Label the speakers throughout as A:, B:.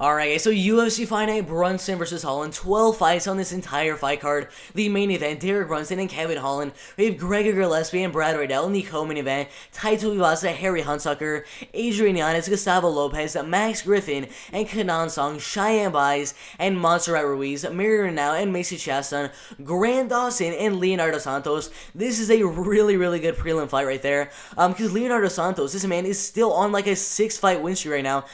A: Alright guys, so UFC Fight Night, Brunson versus Holland, 12 fights on this entire fight card. The main event, Derek Brunson and Kevin Holland. We have Gregor Gillespie and Brad Rydell in the co-main event. Taito Iwasa, Harry Hunsucker, Adrian Diaz, Gustavo Lopez, Max Griffin, and Kanan Song, Cheyenne Buys, and Montserrat Ruiz, Mary Rydell, and Macy Chancellor, Grant Dawson, and Leonardo Santos. This is a really good prelim fight right there. Because Leonardo Santos, this man is still on like a 6-fight win streak right now.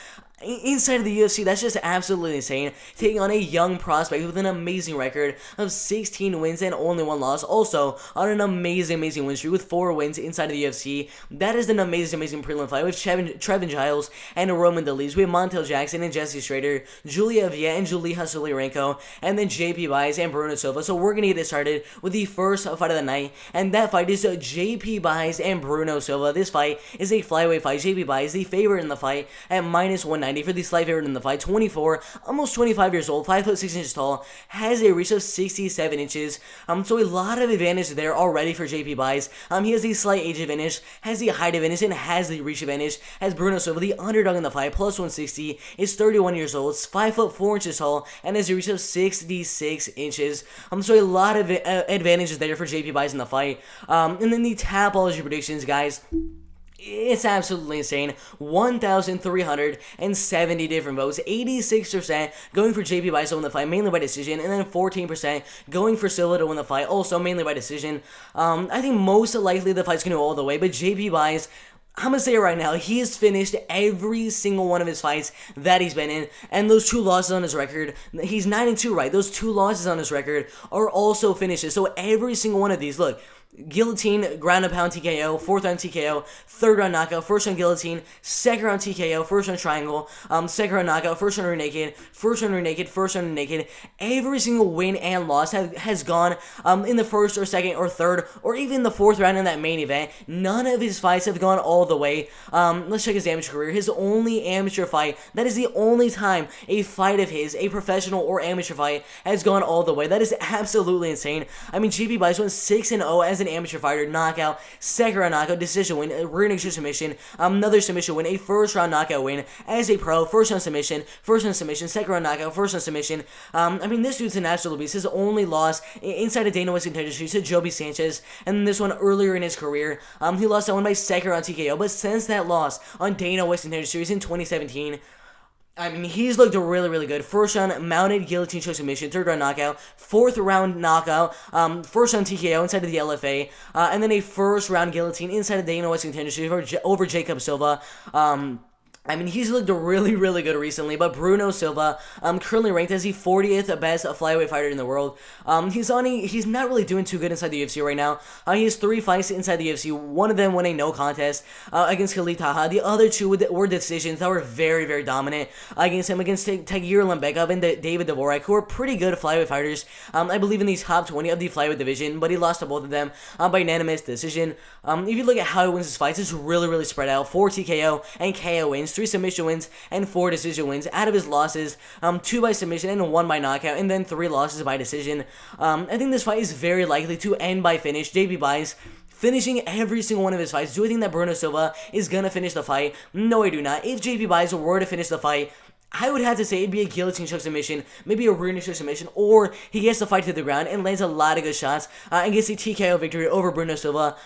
A: Inside of the UFC, that's just absolutely insane. Taking on a young prospect with an amazing record of 16 wins and only 1 loss. Also, on an amazing win streak with 4 wins inside of the UFC. That is an amazing prelim fight with Trevin Giles and Roman Dolidze. We have Monto Jackson and Jesse Strader, Julia Avia and Julia Solirenko, and then JP Buys and Bruno Silva. So we're going to get it started with the first fight of the night, and that fight is JP Buys and Bruno Silva. This fight is a flyweight fight. JP Buys, the favorite in the fight, at minus 190 for the slight favorite in the fight. 24, almost 25 years old, 5 foot 6 inches tall, has a reach of 67 inches. So a lot of advantage there already for JP Buys. He has the slight age advantage, has the height advantage, and has the reach advantage. Has Bruno Silva, the underdog in the fight, plus 160, is 31 years old, 5 foot 4 inches tall, and has a reach of 66 inches. So a lot of advantages there for JP Buys in the fight. And then the Tapology predictions, guys. It's absolutely insane. 1,370 different votes. 86% going for JP Buys to win the fight, mainly by decision, and then 14% going for Silva to win the fight, also mainly by decision. I think most likely the fight's going to go all the way, but JP Buys, I'm going to say it right now, he has finished every single one of his fights that he's been in, and those 2 losses on his record, he's 9-2, right? Those 2 losses on his record are also finishes. So every single one of these, look, guillotine, ground and pound TKO, 4th round TKO, 3rd round knockout, 1st round guillotine, 2nd round TKO, 1st round triangle, 2nd round knockout, 1st round rear naked, 1st round rear naked, 1st round naked. Every single win and loss has gone in the 1st or 2nd or 3rd or even the 4th round in that main event. None of his fights have gone all the way. Let's check his amateur career. His only amateur fight, that is the only time a fight of his, a professional or amateur fight, has gone all the way. That is absolutely insane. I mean, JP Buys went 6-0 as an amateur fighter, knockout, 2nd round knockout, decision win, rear naked submission, another submission win, a 1st round knockout win as a pro, 1st round submission, 2nd round knockout, 1st round submission. I mean, this dude's an absolute beast. His only loss inside of Dana White's contender series to Joby Sanchez, and this one earlier in his career, he lost that one by 2nd round TKO, but since that loss on Dana White's contender series in 2017, I mean, he's looked really good. 1st round mounted guillotine choke submission, 3rd round knockout, 4th round knockout, 1st round TKO inside of the LFA, and then a 1st round guillotine inside of the Dana White's contender series over Jacob Silva. I mean, he's looked really good recently, but Bruno Silva, currently ranked as the 40th best flyweight fighter in the world. He's not really doing too good inside the UFC right now. He has 3 fights inside the UFC. One of them won a no contest against Khalid Taha. The other 2 were decisions that were very dominant against him, against Tagir Lembekov and David Dvorak, who are pretty good flyweight fighters. I believe in the top 20 of the flyweight division, but he lost to both of them by unanimous decision. If you look at how he wins his fights, it's really spread out. 4 TKO and KO wins, 3 submission wins, and 4 decision wins. Out of his losses, 2 by submission and 1 by knockout, and then 3 losses by decision. I think this fight is very likely to end by finish. JP Buys finishing every single one of his fights. Do I think that Bruno Silva is gonna finish the fight? No, I do not. If JP Buys were to finish the fight, I would have to say it'd be a guillotine choke submission, maybe a rear naked choke submission, or he gets the fight to the ground and lands a lot of good shots and gets a TKO victory over Bruno Silva.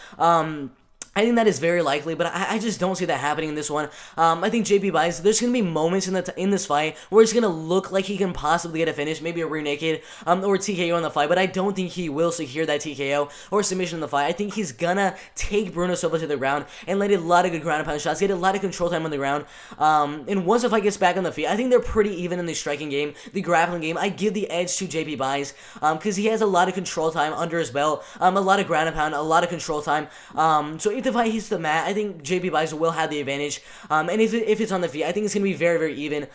A: I think that is very likely, but I just don't see that happening in this one. I think JP Buys, there's going to be moments in this fight where it's going to look like he can possibly get a finish, maybe a rear naked or TKO in the fight, but I don't think he will secure that TKO or submission in the fight. I think he's going to take Bruno Silva to the ground and land a lot of good ground and pound shots, get a lot of control time on the ground. And once the fight gets back on the feet, I think they're pretty even in the striking game, the grappling game. I give the edge to JP Buys because he has a lot of control time under his belt, a lot of ground and pound, a lot of control time. So if the fight hits the mat, I think JP Buys will have the advantage. And if it's on the feet, I think it's going to be very even.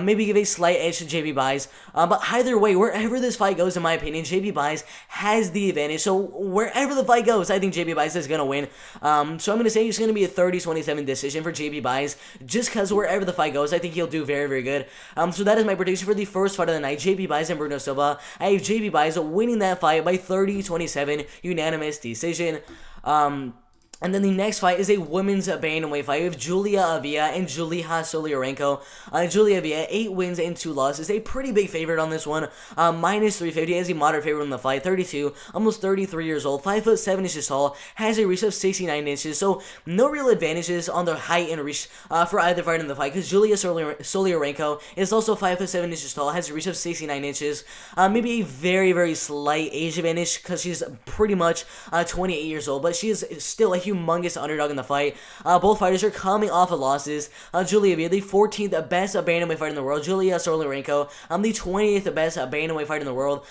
A: Maybe give a slight edge to JP Buys. But either way, wherever this fight goes, in my opinion, JP Buys has the advantage. So wherever the fight goes, I think JP Buys is going to win. So I'm going to say it's going to be a 30-27 decision for JP Buys. Just because wherever the fight goes, I think he'll do very good. So that is my prediction for the first fight of the night, JP Buys and Bruno Silva. I have JP Buys winning that fight by 30-27 unanimous decision. And then the next fight is a women's bantamweight fight with Julia Avila and Julia Soliarenko. Julia Avila, 8 wins and 2 losses. A pretty big favorite on this one. Minus 350 as a moderate favorite in the fight. 32, almost 33 years old. 5'7" inches tall. Has a reach of 69 inches. So no real advantages on the height and reach for either fighter in the fight. Because Julia Soliarenko is also 5'7" inches tall. Has a reach of 69 inches. Maybe a very, very slight age advantage because she's pretty much 28 years old. But she is still a humongous underdog in the fight. Both fighters are coming off of losses. Julia Avila, the 14th best bantamweight fighter in the world. Julia Soliarenko, the 20th best bantamweight fighter in the world.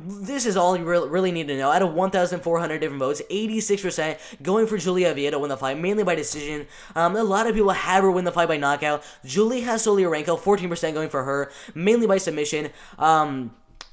A: This is all you really need to know. Out of 1,400 different votes, 86% going for Julia Avila to win the fight, mainly by decision. A lot of people have her win the fight by knockout. Julia Soliarenko, 14% going for her, mainly by submission.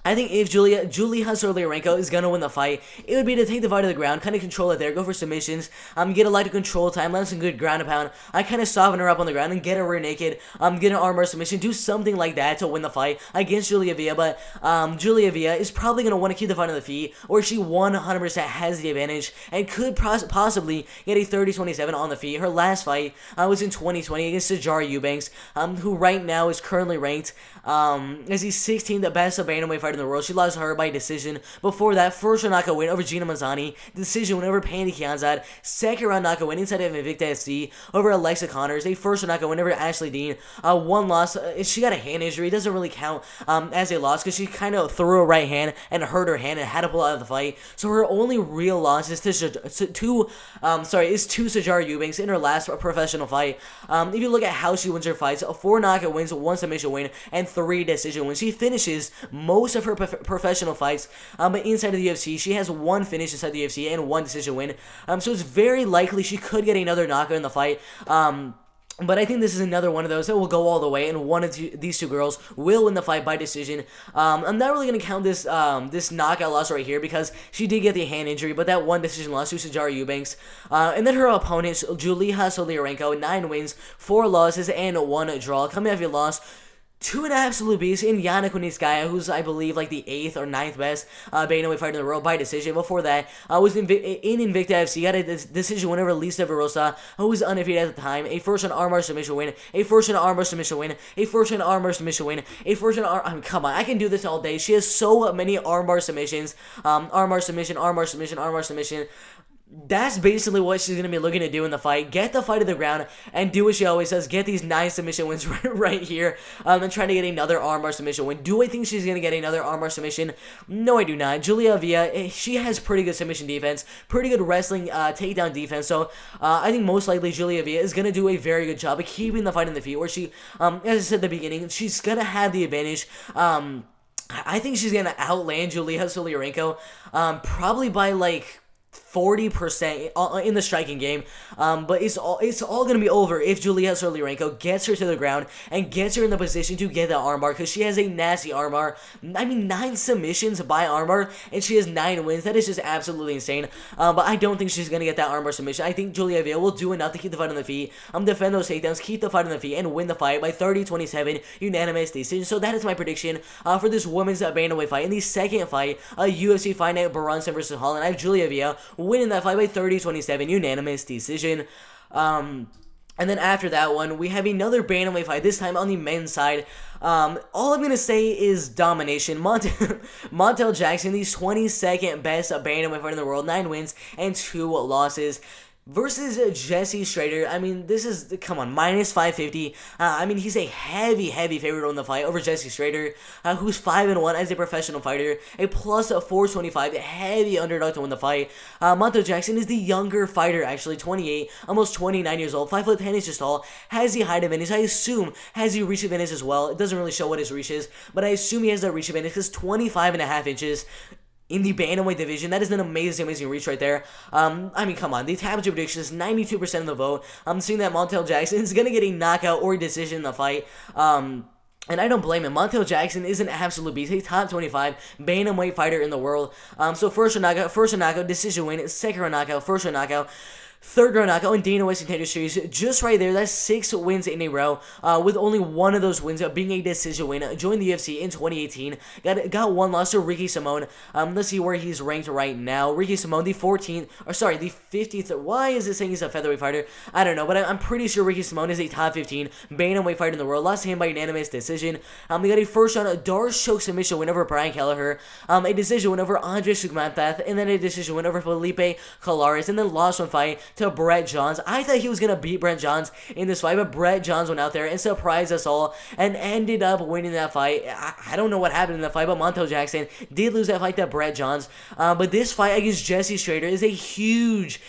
A: I think if Julia Soliarenko is going to win the fight, it would be to take the fight to the ground, kind of control it there, go for submissions, get a lot of control time, let some good ground and pound. I kind of soften her up on the ground and get her rear naked, get an armbar submission, do something like that to win the fight against Julia Avila. But Julia Avila is probably going to want to keep the fight on the feet, or she 100% has the advantage and could possibly get a 30-27 on the feet. Her last fight was in 2020 against Sijara Eubanks, who right now is currently ranked as the 16th best bantamweight fighter in the world. She lost her by decision. Before that, first round knockout win over Gina Mazzani, decision win over Pandy Kianzad, second round knockout win inside of Invicta FC over Alexa Connors, a first round knockout win over Ashley Dean, one loss. She got a hand injury. It doesn't really count as a loss because she kind of threw a right hand and hurt her hand and had to pull out of the fight. So her only real loss is to Sijara Eubanks in her last professional fight. If you look at how she wins her fights, 4 knockout wins, 1 submission win, and 3 decision wins. She finishes most of her professional fights, but inside of the UFC, she has 1 finish inside the UFC and 1 decision win. So it's very likely she could get another knockout in the fight. But I think this is another one of those that will go all the way, and one of these two girls will win the fight by decision. I'm not really going to count this this knockout loss right here because she did get the hand injury, but that 1 decision loss to Sijara Eubanks. And then her opponent, Julia Soliarenko, 9 wins, 4 losses, and 1 draw. Coming off a loss to an absolute beast in Yana Kunitskaya, who's, I believe, like the 8th or 9th best bantamweight fighter in the world by decision. Before that, was in Invicta FC, got a decision win over Lisa Verosa, who was undefeated at the time. A first-round armbar submission win, a first-round armbar submission win, a first-round armbar submission win, a first-round I mean, come on, I can do this all day. She has so many armbar submissions, armbar submission, armbar submission, armbar submission. That's basically what she's going to be looking to do in the fight. Get the fight to the ground and do what she always does. Get these 9 submission wins right here. And trying to get another armbar submission win. Do I think she's going to get another armbar submission? No, I do not. Julia Avila, she has pretty good submission defense. Pretty good wrestling takedown defense. So I think most likely Julia Avila is going to do a very good job of keeping the fight in the feet. Where she, as I said at the beginning, she's going to have the advantage. I think she's going to outland Julia Soliarenko probably by like 40% in the striking game, but it's all gonna be over if Julia Soliarenko gets her to the ground and gets her in the position to get that armbar, because she has a nasty armbar. I mean, 9 submissions by armbar, and she has 9 wins. That is just absolutely insane. But I don't think she's gonna get that armbar submission. I think Julia Avila will do enough to keep the fight on the feet, defend those takedowns, keep the fight on the feet, and win the fight by 30-27 unanimous decision. So that is my prediction for this women's bantamweight fight. In the second fight, a UFC Fight Night Brunson versus Holland, I have Julia Avila winning that fight by 30-27 unanimous decision. And then after that one, we have another bantamweight fight, this time on the men's side. All I'm going to say is domination. Montale Jackson, the 22nd best bantamweight fighter in the world, 9 wins and 2 losses. Versus Jesse Schrader. I mean, this is, come on, minus 550. I mean, he's a heavy favorite on the fight over Jesse Schrader, who's 5-1 as a professional fighter, a plus 425, heavy underdog to win the fight. Monto Jackson is the younger fighter, actually, 28, almost 29 years old, 5'10" inches tall, has the height advantage. I assume has the reach advantage as well. It doesn't really show what his reach is, but I assume he has that reach advantage because 25.5 inches. In the bantamweight division, that is an amazing reach right there. I mean, come on. The temperature prediction is 92% of the vote. I'm seeing that Montale Jackson is going to get a knockout or a decision in the fight. And I don't blame him. Montale Jackson is an absolute beast. He's top 25 bantamweight fighter in the world. So first round knockout, decision win. Second round knockout, first round knockout. third round knockout in Dana White's Contender Series. Just right there, that's 6 wins in a row, with only one of those wins being a decision win. Joined the UFC in 2018. Got one loss to Ricky Simone. Let's see where he's ranked right now. Ricky Simone, the 50th. Why is it saying he's a featherweight fighter? I don't know, but I'm pretty sure Ricky Simone is a top 15 bantamweight fighter in the world. Lost to him by unanimous decision. We got a first round Darce choke submission win over Brian Kelleher, a decision win over Andre Sugmantath, and then a decision win over Felipe Colares, and then lost one fight to Brett Johns. I thought he was going to beat Brett Johns in this fight, but Brett Johns went out there and surprised us all and ended up winning that fight. I don't know what happened in that fight, but Monto Jackson did lose that fight to Brett Johns. But this fight against Jesse Strader is a huge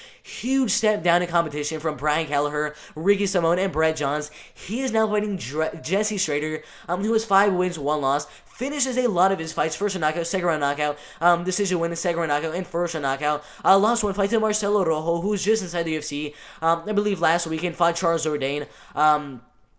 A: step down in competition from Brian Kelleher, Ricky Simone, and Brett Johns. He is now fighting Jesse Strader, who has 5 wins, 1 loss. Finishes a lot of his fights, first round knockout, second round knockout, decision win, second round knockout, and first round knockout. Lost one fight to Marcelo Rojo, who's just inside the UFC, I believe last weekend, fought Charles Jourdain.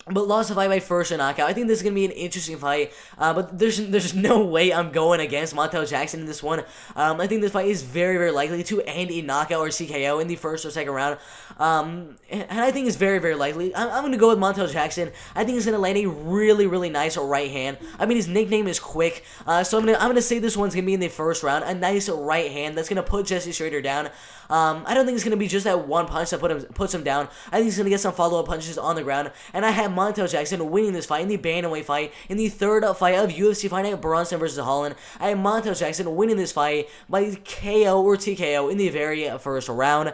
A: But lost the fight by first round knockout. I think this is going to be an interesting fight, but there's no way I'm going against Montale Jackson in this one. I think this fight is very, very likely to end in knockout or TKO in the first or second round. And I think it's very, very likely. I'm going to go with Montale Jackson. I think he's going to land a really, really nice right hand. I mean, his nickname is Quick, so I'm gonna say this one's going to be in the first round. A nice right hand that's going to put Jesse Strader down. I don't think it's going to be just that one punch that puts him down. I think he's going to get some follow-up punches on the ground. And I have Monto Jackson winning this fight in the bantamweight fight in the third fight of UFC Fight Night Brunson versus Holland. I have Monto Jackson winning this fight by KO or TKO in the very first round.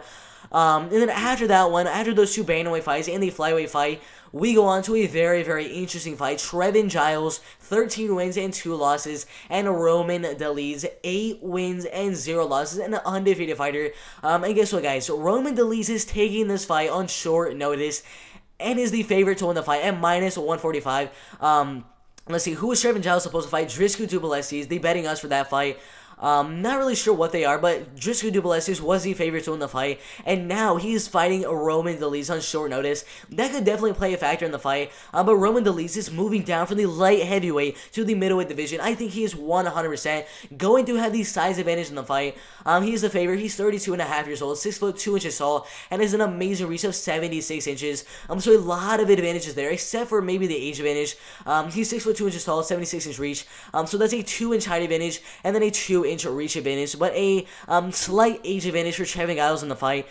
A: And then after that one, after those 2 bantamweight fights and the flyweight fight, we go on to a very, very interesting fight. Trevin Giles, 13 wins and 2 losses, and Roman Dolidze, 8 wins and 0 losses, and an undefeated fighter. And guess what, guys? Roman Dolidze is taking this fight on short notice and is the favorite to win the fight at minus 145. Let's see, who is Trevin Giles supposed to fight? Driscoll du Plessis. They betting us for that fight. Not really sure what they are, but Driscoll du Plessis was the favorite to win the fight, and now he's fighting Roman Dolidze on short notice. That could definitely play a factor in the fight, but Roman Dolidze is moving down from the light heavyweight to the middleweight division. I think he is 100% going to have the size advantage in the fight. He's the favorite. He's 32.5 years old, 6 foot 2 inches tall, and has an amazing reach of 76 inches. So a lot of advantages there, except for maybe the age advantage. He's 6 foot 2 inches tall, 76 inch reach. So that's a 2-inch height advantage, and then a 2-inch reach advantage, but a slight age advantage for Trevin Giles in the fight.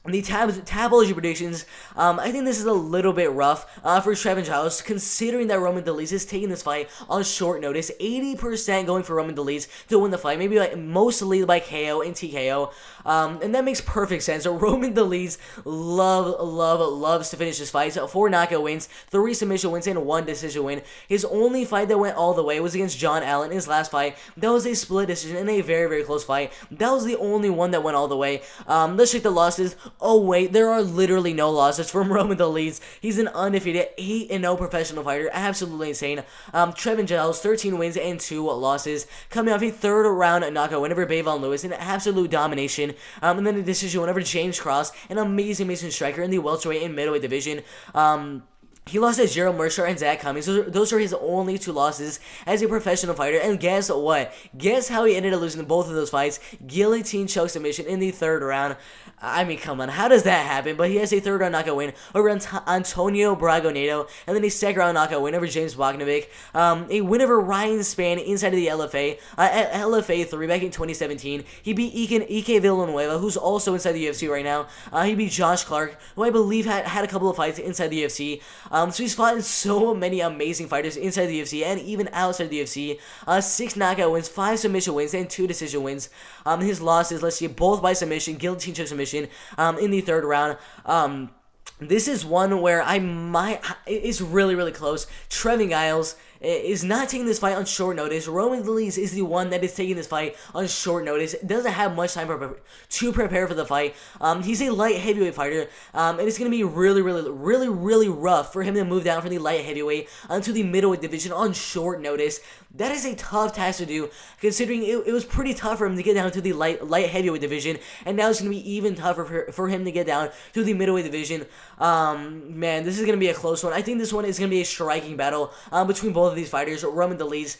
A: The tabloid predictions, I think this is a little bit rough for Trevin Giles, considering that Roman Dolidze is taking this fight on short notice. 80% going for Roman Dolidze to win the fight, maybe mostly by KO and TKO, and that makes perfect sense. So Roman Dolidze loves to finish his fights. 4 knockout wins, 3 submission wins, and 1 decision win. His only fight that went all the way was against John Allen. His last fight, that was a split decision in a very, very close fight. That was the only one that went all the way. Let's check the losses. Oh wait, there are literally no losses from Roman Dolidze. He's an undefeated 8-0 professional fighter. Absolutely insane. Trevin Giles, 13 wins and 2 losses. Coming off a third round knockout win over Bavon Lewis in absolute domination. And then a decision win over James Cross, an amazing striker in the welterweight and middleweight division. He lost to Gerald Mershaw and Zach Cummings. Those are his only 2 losses as a professional fighter. And guess what? Guess how he ended up losing both of those fights? Guillotine choke submission in the third round. I mean, come on. How does that happen? But he has a third round knockout win over Antonio Bragonedo. And then a second round knockout win over James Bogdanovic. A win over Ryan Spann inside of the LFA. At LFA 3 back in 2017. He beat Ike Villanueva, who's also inside the UFC right now. He beat Josh Clark, who I believe had a couple of fights inside the UFC. So he's fought so many amazing fighters inside the UFC and even outside the UFC. 6 knockout wins, 5 submission wins, and 2 decision wins. His losses, let's see, both by submission, guillotine choke submission in the third round. This is one where it's really, really close. Trevin Giles is not taking this fight on short notice. Roman Dolidze is the one that is taking this fight on short notice. Doesn't have much time to prepare for the fight. He's a light heavyweight fighter, and it's going to be really rough for him to move down from the light heavyweight onto the middleweight division on short notice. That is a tough task to do, considering it was pretty tough for him to get down to the light heavyweight division, and now it's going to be even tougher for him to get down to the middleweight division. Man, this is going to be a close one. I think this one is going to be a striking battle between both of these fighters. Roman Dolidze,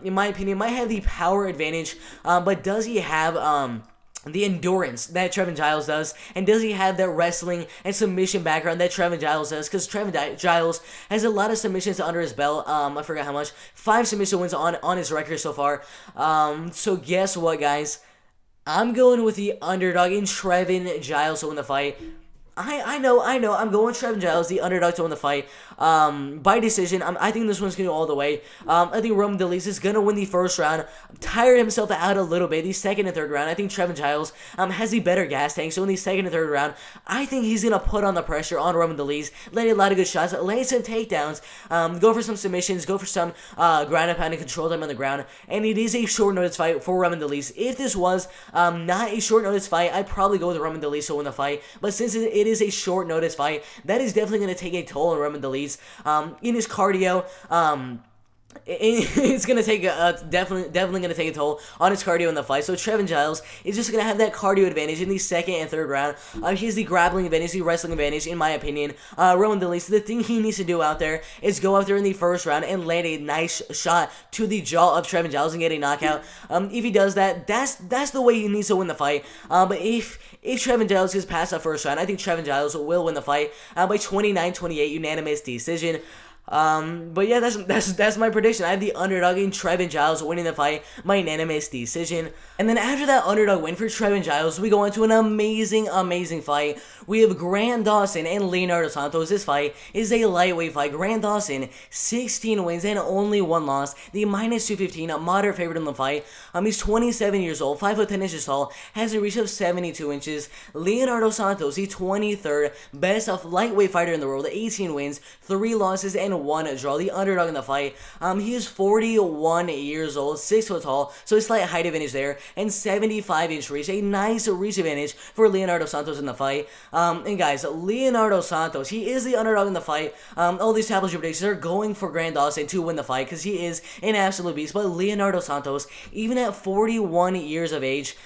A: in my opinion, might have the power advantage, but does he have the endurance that Trevin Giles does, and does he have that wrestling and submission background that Trevin Giles does? Because Trevin Giles has a lot of submissions under his belt. I forgot how much. 5 submission wins on his record so far. So guess what, guys? I'm going with the underdog in Trevin Giles to win the fight. I know. I'm going Trevin Giles, the underdog, to win the fight by decision. I think this one's going to go all the way. I think Roman Dolidze is going to win the first round, tire himself out a little bit. The second and third round, I think Trevin Giles has the better gas tank. So in the second and third round, I think he's going to put on the pressure on Roman Dolidze, land a lot of good shots, land some takedowns, go for some submissions, go for some ground and pound and control time on the ground. And it is a short notice fight for Roman Dolidze. If this was not a short notice fight, I'd probably go with Roman Dolidze to win the fight. But since it is a short notice fight, that is definitely going to take a toll on Roman Dolidze. In his cardio, it's gonna take definitely gonna take a toll on his cardio in the fight. So Trevin Giles is just gonna have that cardio advantage in the second and third round. He has the grappling advantage, the wrestling advantage, in my opinion. Roman Dolidze, the thing he needs to do out there is go out there in the first round and land a nice shot to the jaw of Trevin Giles and get a knockout. If he does that, that's the way he needs to win the fight. But if Trevin Giles gets past that first round, I think Trevin Giles will win the fight by 29-28 unanimous decision. But yeah, that's my prediction. I have the underdog in Trevin Giles winning the fight by unanimous decision. And then after that underdog win for Trevin Giles, we go into an amazing fight. We have Grant Dawson and Leonardo Santos. This fight is a lightweight fight. Grant Dawson, 16 wins and only 1 loss. The minus 215, a moderate favorite in the fight. He's 27 years old, 5'10" inches tall, has a reach of 72 inches. Leonardo Santos, the 23rd best lightweight fighter in the world, 18 wins, 3 losses, and 1 draw. The underdog in the fight. He is 41 years old, 6 foot tall, so a slight height advantage there, and 75-inch reach. A nice reach advantage for Leonardo Santos in the fight. And guys, Leonardo Santos, he is the underdog in the fight. All these established predictions are going for Grant Dawson to win the fight because he is an absolute beast. But Leonardo Santos, even at 41 years of age,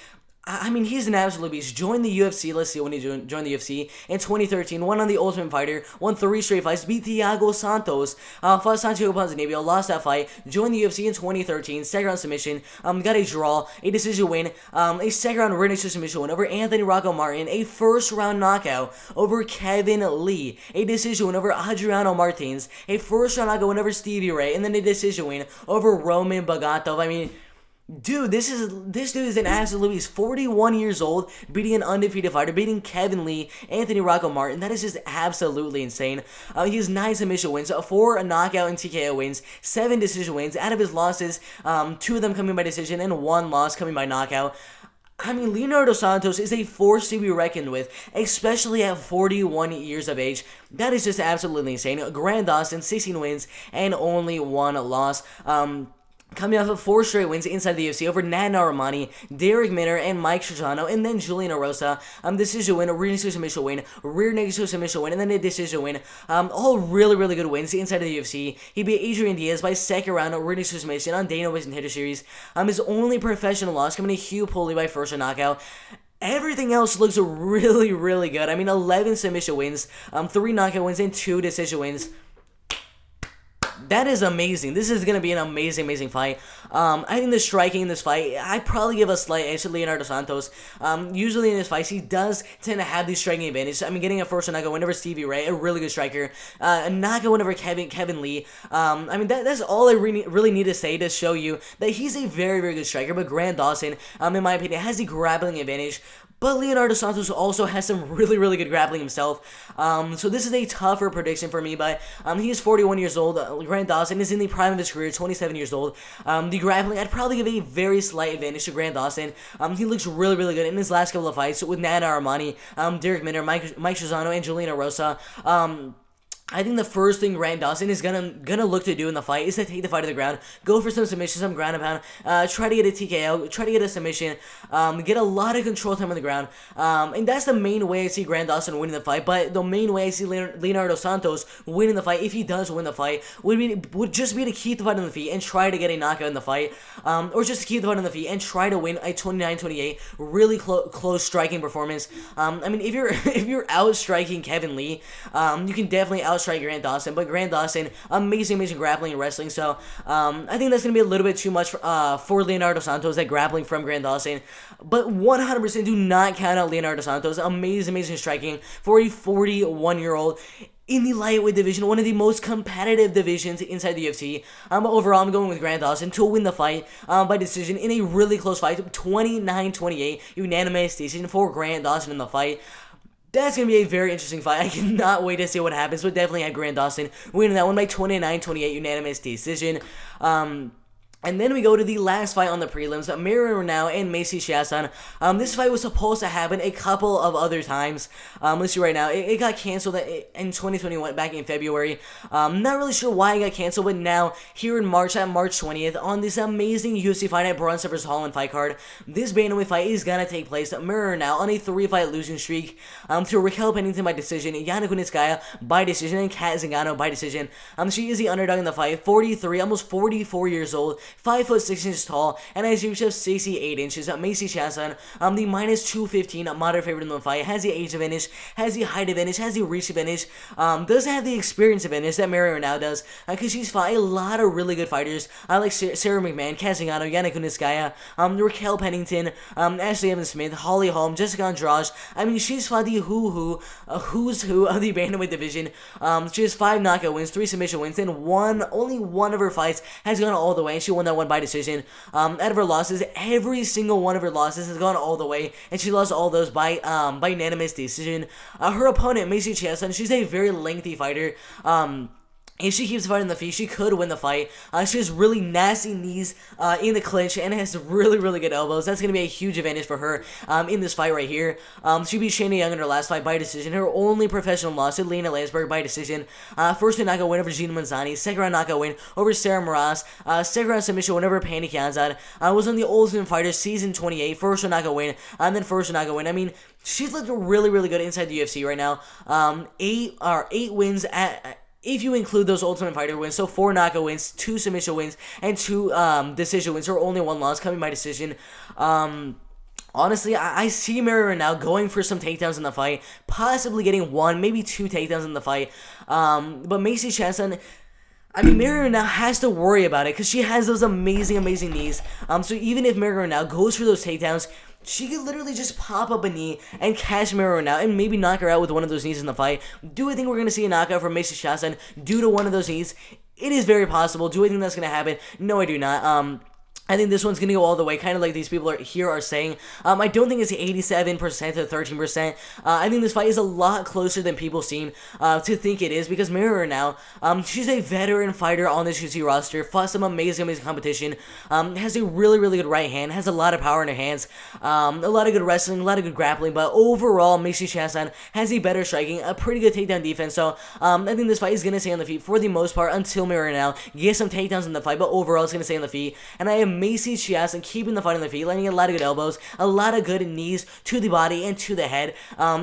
A: I mean, he's an absolute beast. Joined the UFC. Let's see when he joined the UFC in 2013. Won on the Ultimate Fighter. Won 3 straight fights. Beat Thiago Santos. Fought Santiago Ponzinibbio. Lost that fight. Joined the UFC in 2013. Second round submission. Got a draw. A decision win. A second round rear naked submission win over Anthony Rocco Martin. A first round knockout over Kevin Lee. A decision win over Adriano Martins. A first round knockout win over Stevie Ray. And then a decision win over Roman Bagatov. I mean, dude, this dude is an absolute beast. 41 years old, beating an undefeated fighter, beating Kevin Lee, Anthony Rocco Martin. That is just absolutely insane. He has 9 submission wins, 4 knockout and TKO wins, 7 decision wins. Out of his losses, 2 of them coming by decision and 1 loss coming by knockout. I mean, Leonardo Santos is a force to be reckoned with, especially at 41 years of age. That is just absolutely insane. Grant Dawson, 16 wins and only 1 loss. Coming off of 4 straight wins inside the UFC over Nat Narimani, Derek Minner, and Mike Trajano, and then Julian Erosa. Decision win, a rear naked submission win, rear naked submission win, and then a decision win. All really good wins inside of the UFC. He beat Adrian Diaz by second round, a rear naked submission on Dana White's Hitter Series. His only professional loss coming to Hugh Pulley by first round knockout. Everything else looks really good. I mean, 11 submission wins, 3 knockout wins, and 2 decision wins. That is amazing. This is going to be an amazing fight. I think the striking in this fight, I'd probably give a slight edge to Leonardo Santos. Usually in his fights, he does tend to have the striking advantage. I mean, getting a first knockout win over Stevie Ray, a really good striker. A knockout win over Kevin Lee. I mean, that's all I really need to say to show you that he's a very good striker. But Grant Dawson, in my opinion, has the grappling advantage. But Leonardo Santos also has some really good grappling himself. So this is a tougher prediction for me, but he is 41 years old. Grant Dawson is in the prime of his career, 27 years old. The grappling, I'd probably give a very slight advantage to Grant Dawson. He looks really good in his last couple of fights with Nat Armani, Derek Minner, Mike Trajano, and Julian Erosa. I think the first thing Grant Dawson is gonna look to do in the fight is to take the fight to the ground, go for some submission, some ground and pound, try to get a TKO, try to get a submission, get a lot of control time on the ground, and that's the main way I see Grant Dawson winning the fight. But the main way I see Leonardo Santos winning the fight, if he does win the fight, would just be to keep the fight on the feet and try to get a knockout in the fight, or just to keep the fight on the feet and try to win a 29-28 really close striking performance. I mean, if you're out striking Kevin Lee, you can definitely out outstrike Grant Dawson, but Grant Dawson, amazing grappling and wrestling, so I think that's going to be a little bit too much for Leonardo Santos, that grappling from Grant Dawson, but 100% do not count out Leonardo Santos. Amazing striking for a 41-year-old. In the lightweight division, one of the most competitive divisions inside the UFC. Overall, I'm going with Grant Dawson to win the fight by decision in a really close fight, 29-28, unanimous decision for Grant Dawson in the fight. That's going to be a very interesting fight. I cannot wait to see what happens, but definitely had Grant Dawson winning that one by 29-28, unanimous decision. And then we go to the last fight on the prelims, Marion Reneau and Macy Chancellor. This fight was supposed to happen a couple of other times. Let's see right now. It got canceled in 2021, back in February. Not really sure why it got canceled, but now, here in March, at March 20th, on this amazing UFC fight at Brunson vs. Holland fight card, this bantamweight fight is going to take place. Marion Reneau on a 3-fight losing streak to Raquel Pennington by decision, Yana Kunitskaya by decision, and Kat Zingano by decision. She is the underdog in the fight, 43, almost 44 years old. 5'6" tall, and has reached 68 inches. Macy Chancellor, the minus 215 moderate favorite in the fight, has the age advantage, has the height advantage, has the reach advantage, doesn't have the experience advantage that Marion Reneau does, because she's fought a lot of really good fighters, like Sarah McMahon, Kat Zingano, Yana Kunitskaya, Raquel Pennington, Ashley Evans-Smith, Holly Holm, Jessica Andrade. I mean, she's fought the who's who of the bantamweight division. She has 5 knockout wins, 3 submission wins, and only one of her fights has gone all the way, and she won that one by decision. Out of her losses, every single one of her losses has gone all the way, and she lost all those by unanimous decision. Her opponent, Macy Chancellor, she's a very lengthy fighter. If she keeps fighting the feet, she could win the fight. She has really nasty knees in the clinch and has really good elbows. That's going to be a huge advantage for her in this fight right here. She beat Shayna Young in her last fight by decision. Her only professional loss to Lena Landsberg by decision. First round knockout win over Gina Manzani. Second round knockout win over Sarah Moras. Second round submission win over Pandy Kianzad. Was on the Ultimate Fighter Season 28. First round knockout win. And then first round knockout win. I mean, she's looking really good inside the UFC right now. 8 wins at... If you include those Ultimate Fighter wins, so 4 knockout wins, 2 submission wins, and 2 decision wins, or only 1 loss coming by decision. Honestly, I see Marion Reneau going for some takedowns in the fight, possibly getting 1, maybe 2 takedowns in the fight. But Macy Chancellor, I mean, Marion Reneau has to worry about it because she has those amazing knees. So even if Marion Reneau goes for those takedowns, she could literally just pop up a knee and catch Marion Reneau and maybe knock her out with one of those knees in the fight. Do I think we're going to see a knockout from Macy Chancellor due to one of those knees? It is very possible. Do I think that's going to happen? No, I do not. I think this one's going to go all the way, kind of like these people are saying. I don't think it's 87% to 13%. I think this fight is a lot closer than people seem to think it is, because Marion Reneau, she's a veteran fighter on this UFC roster, fought some amazing competition, has a really good right hand, has a lot of power in her hands, a lot of good wrestling, a lot of good grappling, but overall, Macy Chancellor has a better striking, a pretty good takedown defense, so I think this fight is going to stay on the feet for the most part until Marion Reneau gets some takedowns in the fight, but overall, it's going to stay on the feet, and I am Macy Chancellor keeping the fight on the feet, landing a lot of good elbows, a lot of good knees to the body and to the head,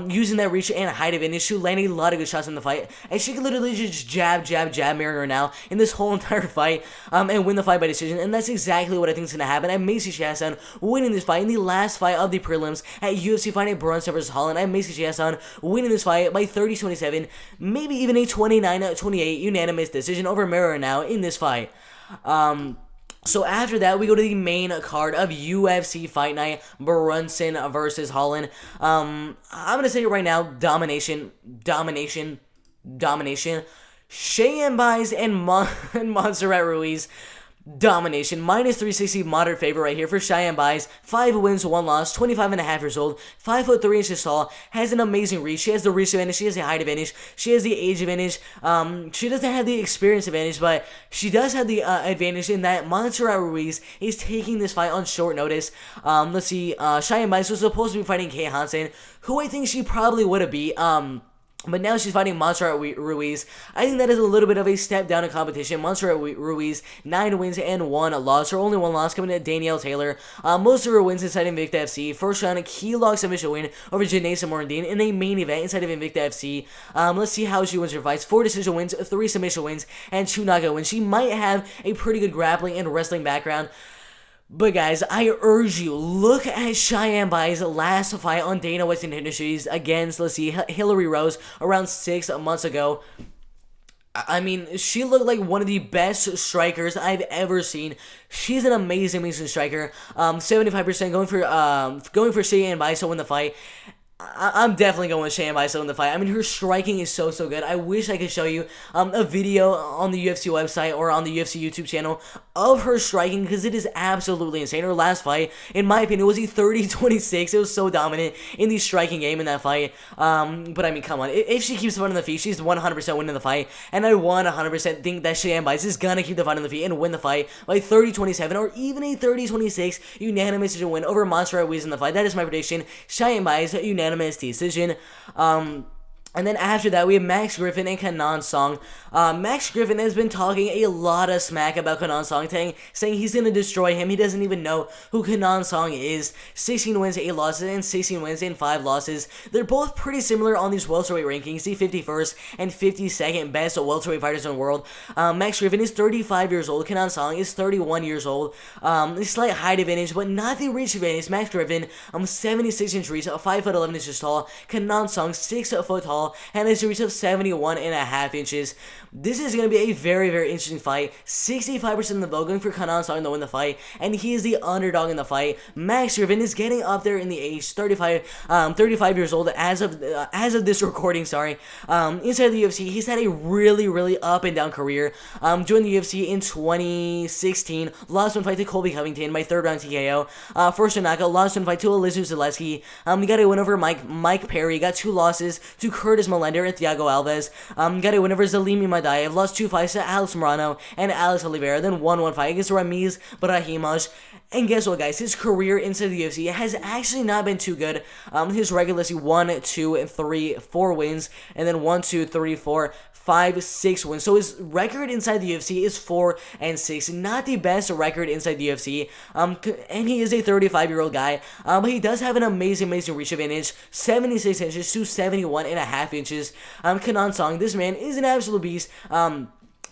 A: using that reach and height advantage to landing a lot of good shots in the fight, and she can literally just jab Marion Reneau in this whole entire fight, and win the fight by decision, and that's exactly what I think is going to happen. I have Macy Chancellor winning this fight in the last fight of the prelims at UFC Fight Night Brunson vs. Holland. I have Macy Chancellor winning this fight by 30-27, maybe even a 29-28 unanimous decision over Marion Reneau in this fight. So after that, we go to the main card of UFC Fight Night, Brunson versus Holland. I'm going to say it right now, domination. Cheyenne Buys and Montserrat Ruiz. Domination. Minus 360 moderate favorite right here for Cheyenne Buys. 5 wins, 1 loss, 25.5 years old, 5'3" tall, has an amazing reach. She has the reach advantage, she has the height advantage, she has the age advantage. She doesn't have the experience advantage, but she does have the advantage in that Montserrat Ruiz is taking this fight on short notice. Let's see, Cheyenne Buys was supposed to be fighting Kay Hansen, who I think she probably would have beat. But now she's fighting Montserrat Ruiz. I think that is a little bit of a step down in competition. Montserrat Ruiz, 9 wins and 1 loss. Her only 1 loss coming to Danielle Taylor. Most of her wins inside Invicta FC. First round, a key lock submission win over Janessa Morandin in a main event inside of Invicta FC. Let's see how she wins her fights. 4 decision wins, 3 submission wins, and 2 knockout wins. She might have a pretty good grappling and wrestling background. But guys, I urge you, look at Cheyenne Buys' last fight on Dana White Industries against, let's see, Hillary Rose around 6 months ago. I mean, she looked like one of the best strikers I've ever seen. She's an amazing striker. 75% going for Shea Bais to win the fight. I'm definitely going with Shea Bais in the fight. I mean, her striking is so good. I wish I could show you a video on the UFC website or on the UFC YouTube channel of her striking, because it is absolutely insane. Her last fight, in my opinion, was a 30-26. It was so dominant in the striking game in that fight. But I mean, come on. If she keeps the fight on the feet, she's 100% winning the fight. And I 100% think that Shea Bais is going to keep the fight on the feet and win the fight by 30-27 or even a 30-26 unanimous decision win over Montserrat Ruiz in the fight. That is my prediction. Shea Bais, unanimous decision. And then after that, we have Max Griffin and Kenan Song. Max Griffin has been talking a lot of smack about Kenan Song, saying he's going to destroy him. He doesn't even know who Kenan Song is. 16 wins, 8 losses, and 16 wins and 5 losses. They're both pretty similar on these welterweight rankings, the 51st and 52nd best welterweight fighters in the world. Max Griffin is 35 years old. Kenan Song is 31 years old. A slight height advantage, but not the reach advantage. Max Griffin, 76 inch reach, 5'11" inches tall. Kenan Song, 6 foot tall, and has a reach of 71.5 inches. This is going to be a very interesting fight. 65% of the vote going for Kenan Song to win the fight, and he is the underdog in the fight. Max Griffin is getting up there in the age, 35 years old as of this recording. Inside the UFC, he's had a really up and down career. Joined the UFC in 2016, lost one fight to Colby Covington by 3rd round TKO. First round knockout, lost one fight to Elizeu Zaleski. He got a win over Mike Perry. Got 2 losses to Curtis Melender and Thiago Alves. Got a win over Zalimi Madaev. Lost 2 fights to Alex Morano and Alex Oliveira. Then won 1 fight against Ramiz Brahimaj. And guess what, guys? His career inside the UFC has actually not been too good. His record, let's see, 1, 2, 3, 4 wins, and then 1, 2, 3, 4, 5, 6 wins. So his record inside the UFC is 4 and 6. Not the best record inside the UFC. And he is a 35-year-old guy. But he does have an amazing reach advantage. 76 inches to 71.5 inches. Kenan Song, this man is an absolute beast.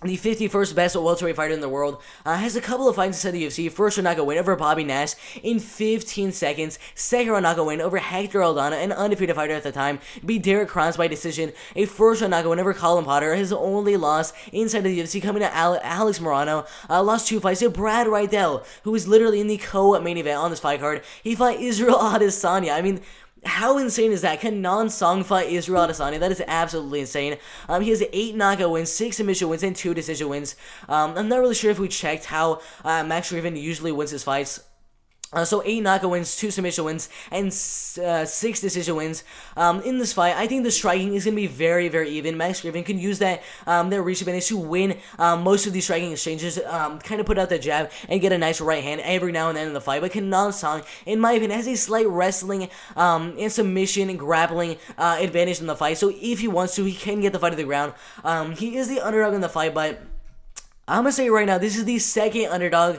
A: The 51st best welterweight fighter in the world, has a couple of fights inside the UFC. First round knockout win over Bobby Nash in 15 seconds. Second round knockout win over Hector Aldana, an undefeated fighter at the time. Beat Derek Kranz by decision. A first round knockout win over Colin Potter. His only loss inside of the UFC coming to Alex Morano. Lost 2 fights to Brad Rydell, who is literally in the co-main event on this fight card. He fought Israel Adesanya. I mean, how insane is that? Kenan Song fight Israel Adesanya? That is absolutely insane. He has 8 knockout wins, 6 submission wins, and 2 decision wins. I'm not really sure if we checked how Max Griffin usually wins his fights. So 8 knockout wins, 2 submission wins, and 6 decision wins. In this fight, I think the striking is going to be very even. Max Griffin can use that reach advantage to win most of these striking exchanges, kind of put out the jab and get a nice right hand every now and then in the fight. But Kenan Song, in my opinion, has a slight wrestling and submission and grappling advantage in the fight. So if he wants to, he can get the fight to the ground. He is the underdog in the fight, but I'm going to say right now, this is the second underdog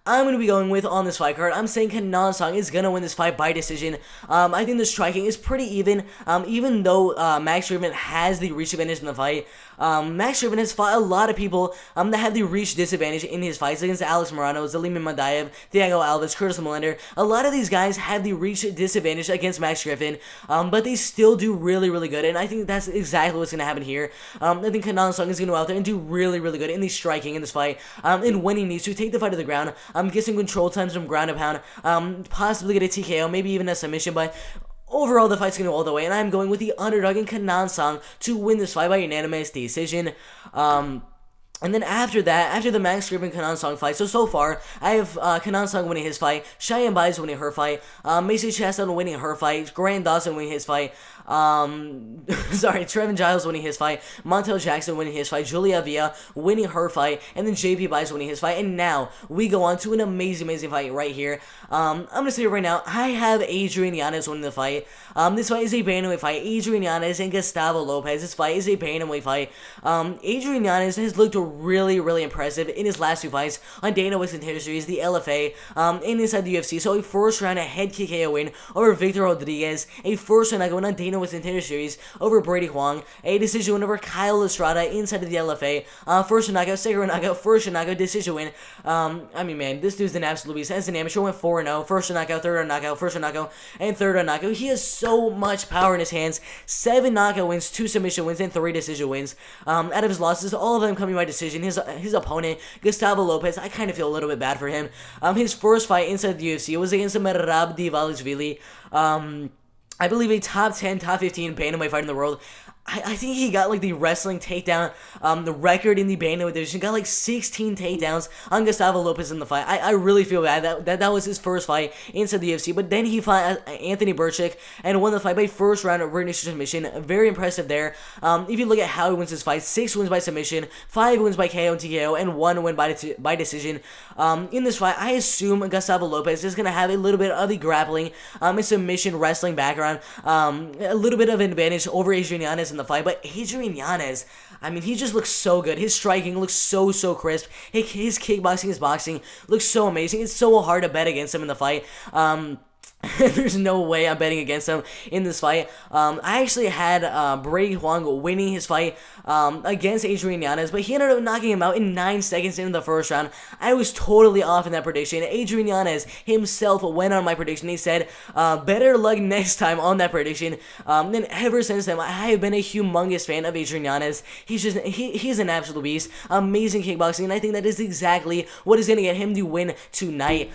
A: I'm going to be going with on this fight card. I'm saying Kenan Song is going to win this fight by decision. I think the striking is pretty even though Max Griffin has the reach advantage in the fight. Max Griffin has fought a lot of people that have the reach disadvantage in his fights against Alex Morano, Zalimi Madaev, Thiago Alves, Curtis Melender. A lot of these guys have the reach disadvantage against Max Griffin, but they still do really good, and I think that's exactly what's going to happen here. I think Kenan Song is going to go out there and do really good in the striking in this fight, and when he needs to, take the fight to the ground. Get some control times from ground and pound, possibly get a TKO, maybe even a submission, but overall the fight's going to go all the way, and I'm going with the underdog in Kenan Song to win this fight by unanimous decision. And then after that, after the Max Griffin Kenan Song fight, so far, I have Kenan Song winning his fight, Cheyenne Bais winning her fight, Macy Chancellor winning her fight, Grant Dawson winning his fight, Trevin Giles winning his fight, Monto Jackson winning his fight, Julia Villa winning her fight, and then JP Bais winning his fight. And now we go on to an amazing fight right here. I'm gonna say it right now, I have Adrian Diaz winning the fight. This fight is a bantamweight fight. Adrian Diaz and Gustavo Lopez. This fight is a bantamweight fight. Adrian Diaz has looked really, really impressive in his last 2 fights on Dana White's Contender Series, the LFA, and inside the UFC. So a first round head kick KO win over Victor Rodriguez, a first round knockout win on Dana White's Contender Series over Brady Huang, a decision win over Kyle Estrada inside of the LFA, first round knockout, second round knockout, first round knockout, decision win. Man, this dude's an absolute beast. As an amateur, went 4-0, first round knockout, third round knockout, first round knockout, and third round knockout. He has so much power in his hands. 7 knockout wins, 2 submission wins, and 3 decision wins. Out of his losses, all of them coming by decision. His opponent, Gustavo Lopez, I kind of feel a little bit bad for him. His first fight inside the UFC was against Merab Divalishvili. I believe a top 10, top 15 bantamweight fight in the world. I think he got like the wrestling takedown, the record in the bantamweight division. Got like 16 takedowns on Gustavo Lopez in the fight. I really feel bad that was his first fight inside the UFC. But then he fought Anthony Burchik and won the fight by first round of written submission. Very impressive there. If you look at how he wins his fight, 6 wins by submission, 5 wins by KO and TKO, and 1 win by decision. In this fight, I assume Gustavo Lopez is gonna have a little bit of the grappling, and submission wrestling background, a little bit of an advantage over Adrian Diaz in the fight. But Adrian Diaz, he just looks so good. His striking looks so crisp. His kickboxing, his boxing looks so amazing. It's so hard to bet against him in the fight. There's no way I'm betting against him in this fight. I actually had Brady Huang winning his fight against Adrian Diaz, but he ended up knocking him out in 9 seconds into the first round. I was totally off in that prediction. Adrian Diaz himself went on my prediction. He said, better luck next time on that prediction. And ever since then, I have been a humongous fan of Adrian Diaz. He's an absolute beast. Amazing kickboxing, and I think that is exactly what is going to get him to win tonight.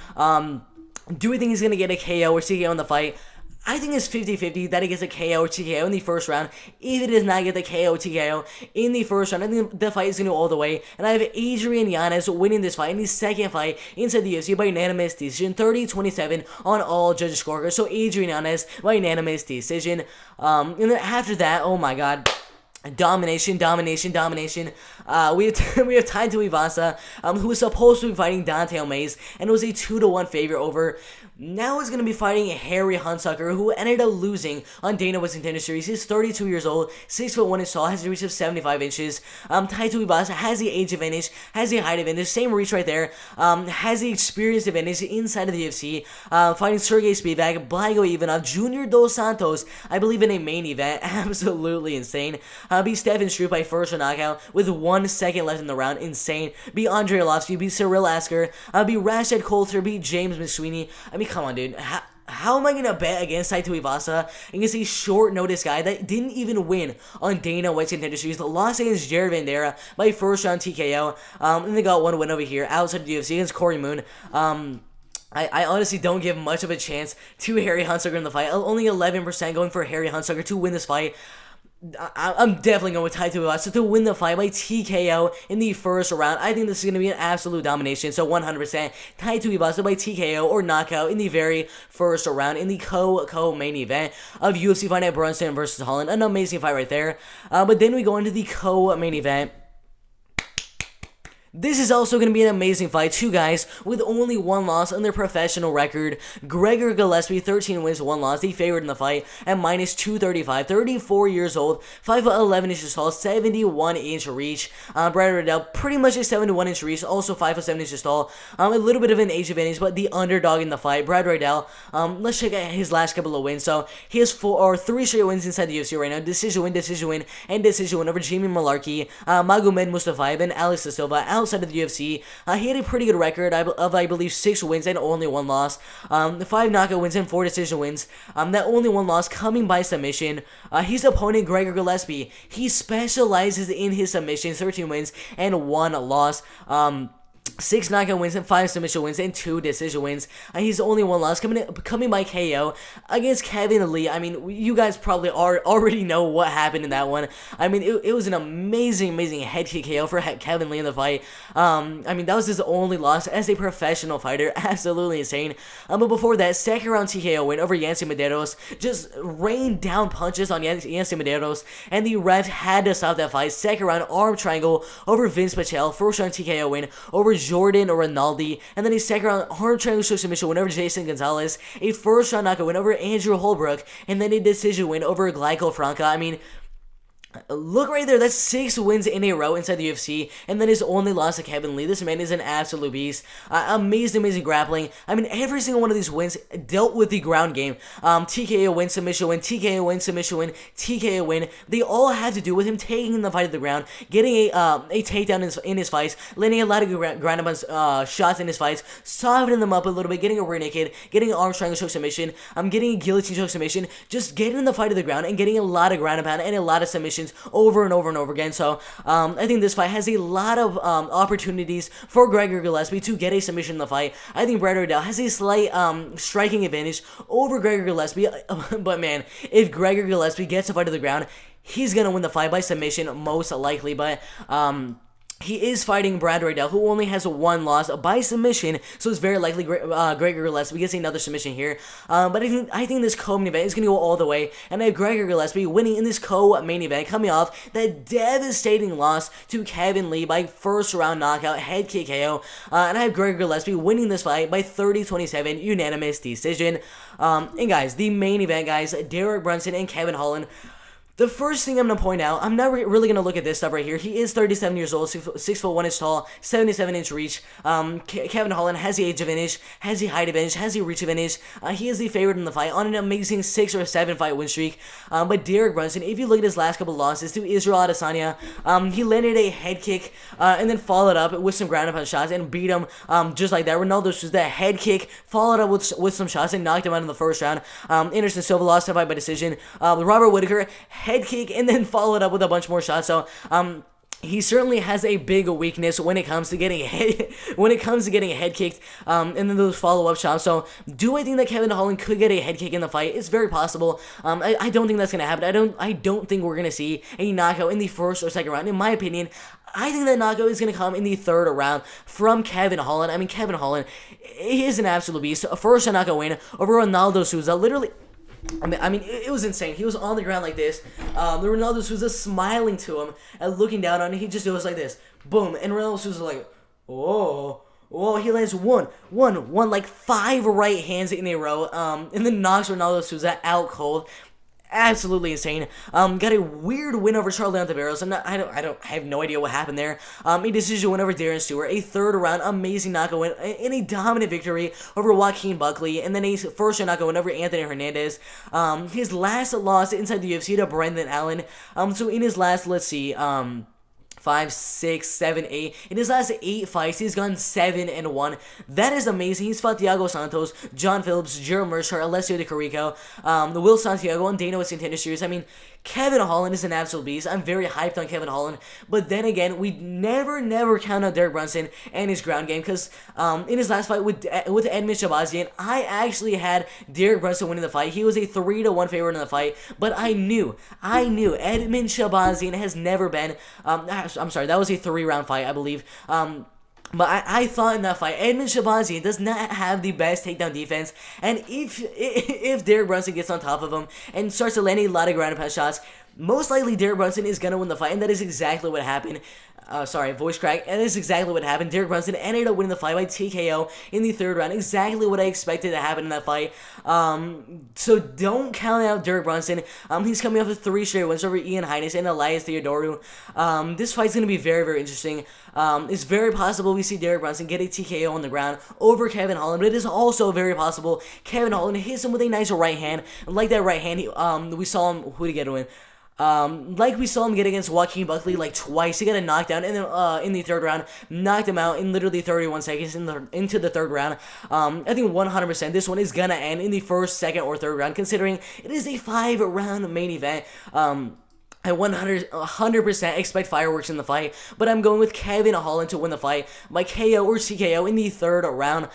A: Do we think he's going to get a KO or TKO in the fight? I think it's 50-50 that he gets a KO or TKO in the first round. If he does not get the KO or TKO in the first round, I think the fight is going to go all the way. And I have Adrian Diaz winning this fight in his second fight inside the UFC by unanimous decision, 30-27 on all judges' scorecards. So Adrian Diaz by unanimous decision. And then after that, oh my god. Domination. We have Taito Ivasa, who was supposed to be fighting Dante Mays, and was a 2-1 favorite over. Now he's going to be fighting Harry Hunsucker, who ended up losing on Dana White's Contender Series. He's 32 years old, 6'1" inch tall, has a reach of 75 inches. Taito Ivasa has the age advantage, has the height advantage, same reach right there, has the experience advantage inside of the UFC, fighting Sergey Spivak, Blago Ivanov, Junior Dos Santos, I believe in a main event. Absolutely insane. Beat Stefan Struve by first round knockout with 1 second left in the round. Insane. Beat Andrei Arlovsky, beat Cyril Asker, beat Rashad Coulter, beat James McSweeney. Come on, dude. How am I going to bet against Taito Ivasa against a short notice guy that didn't even win on Dana White's Contender Series? The loss against Jared Vandera by first round TKO. And they got 1 win over here outside the UFC against Corey Moon. I honestly don't give much of a chance to Harry Hunsucker in the fight. Only 11% going for Harry Hunsucker to win this fight. I'm definitely going with Taito Ivasa to win the fight by TKO in the first round. I think this is going to be an absolute domination. So 100% Taito Ivasa by TKO or knockout in the very first round in the co-main event of UFC Fight Night Brunson versus Holland. An amazing fight right there. But then we go into the co-main event. This is also going to be an amazing fight. 2 guys with only 1 loss on their professional record. Gregor Gillespie, 13 wins, 1 loss. The favorite in the fight at minus 235. 34 years old, 5'11" inches tall, 71 inch reach. Brad Rydell, pretty much a 71 inch reach, also 5'7" inches tall. A little bit of an age advantage, but the underdog in the fight, Brad Rydell. Let's check out his last couple of wins. So he has 3 straight wins inside the UFC right now. Decision win, and decision win over Jamie Malarkey, Magomed Mustafayev, and Alex Da Silva. Outside of the UFC, he had a pretty good record of I believe 6 wins and only 1 loss. 5 knockout wins and 4 decision wins. That only 1 loss coming by submission. His opponent, Gregor Gillespie, he specializes in his submissions, 13 wins and 1 loss. 6 knockout wins and 5 submission wins and 2 decision wins. He's the only 1 loss coming by KO against Kevin Lee. You guys probably already know what happened in that one. It was an amazing head kick KO for Kevin Lee in the fight. That was his only loss as a professional fighter. Absolutely insane. But before that, second round TKO win over Yancy Medeiros. Just rained down punches on Yancy Medeiros, and the ref had to stop that fight. Second round arm triangle over Vince Patel. First round TKO win over Jordan or Rinaldi, and then a second round hard triangle submission win over Jason Gonzalez, a first round knockout win over Andrew Holbrook, and then a decision win over Glyco Franca. Look right there, that's 6 wins in a row inside the UFC, and then his only loss to Kevin Lee. This man is an absolute beast. Amazing grappling. I mean, every single one of these wins dealt with the ground game. TKO win, submission win, TKO win, submission win, TKO win. They all had to do with him taking the fight to the ground, getting a takedown in his fights, landing a lot of ground and pound shots in his fights, softening them up a little bit, getting a rear naked, getting an arm triangle choke submission, getting a guillotine choke submission, just getting the fight to the ground and getting a lot of ground and pound and a lot of submissions over and over again. So I think this fight has a lot of opportunities for Gregor Gillespie to get a submission in the fight. I think Brad Rydell has a slight striking advantage over Gregor Gillespie, but man, if Gregor Gillespie gets the fight to the ground, he's gonna win the fight by submission most likely. But he is fighting Brad Rydell, who only has one loss by submission, so it's very likely Gregor Gillespie gets another submission here. But I think this co-main event is going to go all the way, and I have Gregor Gillespie winning in this co-main event, coming off that devastating loss to Kevin Lee by first round knockout, head kick KO. And I have Gregor Gillespie winning this fight by 30-27 unanimous decision. And guys, the main event, guys, Derek Brunson and Kevin Holland. The first thing I'm going to point out, I'm not really going to look at this stuff right here. He is 37 years old, 6 foot 1 inch tall, 77-inch reach. Kevin Holland has the age advantage, has the height advantage, has the reach advantage. He is the favorite in the fight on an amazing 6 or 7 fight win streak. But Derek Brunson, if you look at his last couple losses to Israel Adesanya, he landed a head kick and then followed up with some ground and pound shots and beat him just like that. Ronaldo's just that head kick, followed up with some shots and knocked him out in the first round. Anderson Silva lost the fight by decision. Robert Whittaker, head kick and then followed up with a bunch more shots. So he certainly has a big weakness when it comes to getting a head kicked, and then those follow-up shots. So, do I think that Kevin Holland could get a head kick in the fight? It's very possible. I don't think that's gonna happen. I don't think we're gonna see a knockout in the first or second round. In my opinion, I think that knockout is going to come in the third round from Kevin Holland. I mean, Kevin Holland is an absolute beast. A first knockout win over Ronaldo Souza. Literally, I mean, it was insane. He was on the ground like this. Ronaldo Souza smiling to him and looking down on him. He just goes like this, boom, and Ronaldo Souza like, whoa. Whoa, he lands one, like 5 right hands in a row, and then knocks Ronaldo Souza out cold. Absolutely insane. Got a weird win over Charles Ontiveros. I have no idea what happened there. A decision win over Darren Stewart. A third round amazing knockout win in a dominant victory over Joaquin Buckley, and then a first round knockout win over Anthony Hernandez. His last loss inside the UFC to Brendan Allen. So in his last, let's see, 5, 6, 7, 8. In his last 8 fights, he's gone 7-1. That is amazing. He's fought Thiago Santos, John Phillips, Gerald Mershart, Alessio Di Carico, the Will Santiago, and Dana White Industries. I mean, Kevin Holland is an absolute beast. I'm very hyped on Kevin Holland. But then again, we never count out Derek Brunson and his ground game, because in his last fight with Edmund Shabazian, I actually had Derek Brunson winning the fight. He was a 3-1 favorite in the fight, but I knew Edmund Shabazian has never been, I'm sorry, that was a 3-round fight, I believe. But I thought in that fight, Edmund Shabazian does not have the best takedown defense, and if Derek Brunson gets on top of him and starts to land a lot of ground and pound shots, most likely Derek Brunson is going to win the fight, and that is exactly what happened. Sorry, voice crack. And that is exactly what happened. Derek Brunson ended up winning the fight by TKO in the third round. Exactly what I expected to happen in that fight. So don't count out Derek Brunson. He's coming off of 3 straight wins over Ian Heines and Elias Theodorou. This fight's going to be very interesting. It's very possible we see Derek Brunson get a TKO on the ground over Kevin Holland, but it is also very possible Kevin Holland hits him with a nice right hand. Like that right hand, we saw him, who did he get to win? Like we saw him get against Joaquin Buckley like twice. He got a knockdown, and then in the third round, knocked him out in literally 31 seconds into the third round. I think 100% this one is gonna end in the first, second, or third round, considering it is a 5-round main event. I 100% expect fireworks in the fight, but I'm going with Kevin Holland to win the fight by KO or TKO in the third round.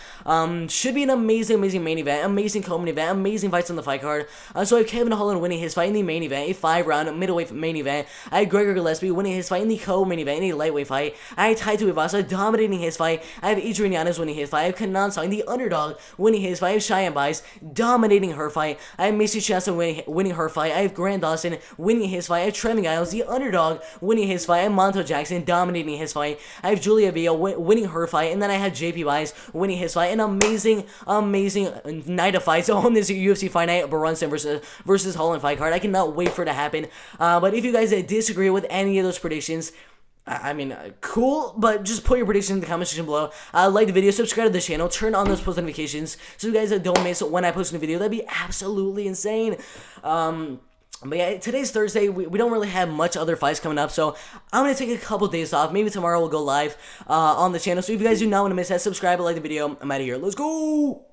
A: Should be an amazing main event, amazing co-main event, amazing fights on the fight card. So I have Kevin Holland winning his fight in the main event, a 5-round middleweight main event. I have Gregor Gillespie winning his fight in the co-main event, in a lightweight fight. I have Taito Iwasa dominating his fight. I have Adrian Diaz winning his fight. I have Kenan Song, the underdog, winning his fight. I have Cheyenne Buys dominating her fight. I have Macy Chancellor winning her fight. I have Grant Dawson winning his fight. I have Trevin Giles, the underdog, winning his fight, and Monto Jackson dominating his fight. I have Julia Villa winning her fight, and then I have JP Wise winning his fight. An amazing night of fights on this UFC Fight Night Brunson versus Holland fight card. I cannot wait for it to happen. But if you guys disagree with any of those predictions, I mean, cool, but just put your predictions in the comment section below. Like the video, subscribe to the channel, turn on those post notifications so you guys don't miss when I post a new video. That'd be absolutely insane. But yeah, today's Thursday. We don't really have much other fights coming up, so I'm going to take a couple days off. Maybe tomorrow we'll go live on the channel. So if you guys do not want to miss that, subscribe and like the video. I'm out of here. Let's go!